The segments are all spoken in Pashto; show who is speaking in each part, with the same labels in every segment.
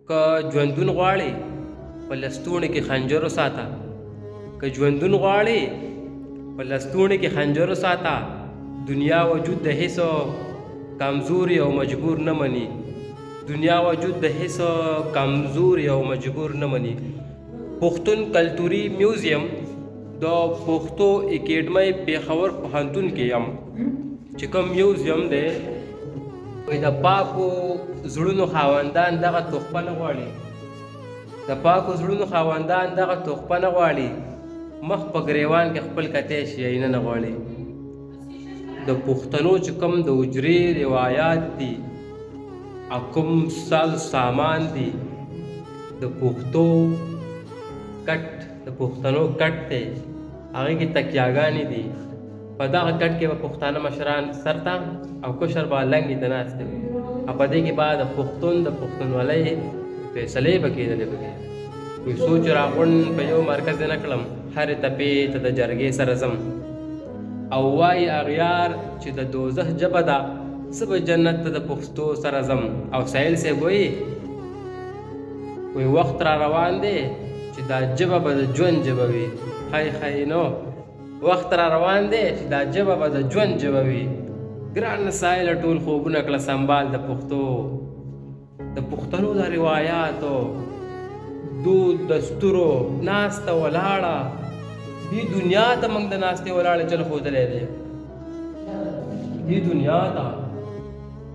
Speaker 1: که ژوندون غواړې په لستوڼي کې خنجر وساته، که ژوندون غواړې په لستوڼي کې خنجر وساته. دنیا وجود د هیڅ کمزوري او مجبور نه مني، دنیا وجود د هیڅ کمزوري او مجبور نه مني. پښتون کلتوري میوزیم د پښتو اکیډمۍ پېښور پوهنتون کې یم چې کوم میوزیم دی د پاکو زړونو خاوندان دغه تحفه نه غواړي، د پاکو زړونو خاوندان دغه تحفه نه غواړي. مخ په ګریوان کې خپل کتی شي اینه نه غواړي. د پښتنو چې کوم د حجرې روایات دي او کوم ساز سامان دي، د پښتو کټ د پښتنو کټ دی، هغې کې تکیاګانې دي. په دغه کټ کې به پښتانه مشران سر ته او کشر به لنګې ته ناستې وي او په دې کې به د پښتون د پښتونولۍ فیصلې به کېدلې پکې. وي سوچ راغونډ په یو مرکز نه کړم، هرې تپې ته د جرګې سره ځم. او وایي اغیار چې د دوزخ ژبه ده، زه به جنت ته د پښتو سره ځم. او سایل صاحب وایي وخت را روان دی چې دا ژبه به د ژوند ژبه وي. ښایي نو وخت را روان دی چې دا ژبه به د ژوند ژبه وي. ګران سایله ټول خوبونه کړه سنبال د پښتو، د پښتنو د روایاتو دود دستورو ناسته ولاړه دې دنیا ته موږ د ناستې ولاړې چل ښودلی دی. دې دنیا ته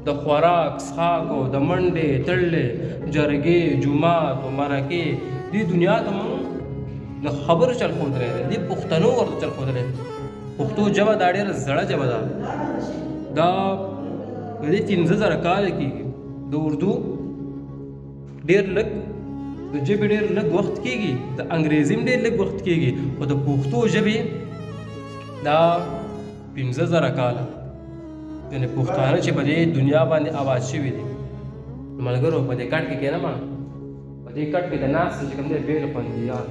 Speaker 1: د خوراک څښاکو د منډې تړلې جرګې جومات و مرکې دې دنیا ته موږ د خبرو چل ښودلی دی. دې پښتنو ورته چل ښودلی دی. پښتو ژبه دا ډېره زړه ژبه ده. دا په دې 15,000 کاله کېږي. د اردو ډېر لږ، د ژبې ډېر لږ وخت کېږي، د انګریزي هم ډېر لږ وخت کېږي، خو د پښتو ژبې دا 15,000 کاله، یعنې پښتانه چې په دې دنیا باندې آباد شوي دي. ملګرو په دې کټ کې کښېنم، په دې کټ کې د ناستې چې کوم دی بېل خوند دی یار.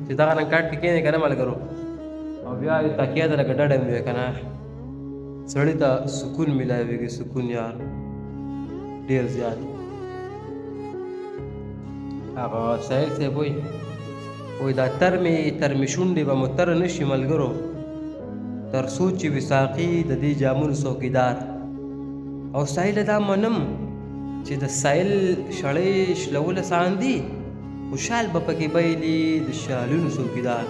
Speaker 1: چې دغه رنګ کټ کې کښېنې که نه ملګرو او بیا تکیه ته لکه ډډه مې وی که نه، سړي ته سکون میلاویږي، سکون یار ډېر زیات. هغه سایل صاحب وایي دا ترمې شونډې به مو تر نه شي ملګرو، تر څو چې وي ساقي د دې جامونو څوکیدار. او سایله دا منم چې د سایل شړۍ شلول اسان دي، خو شال به پکې بایلي د شالونو څوکیدار.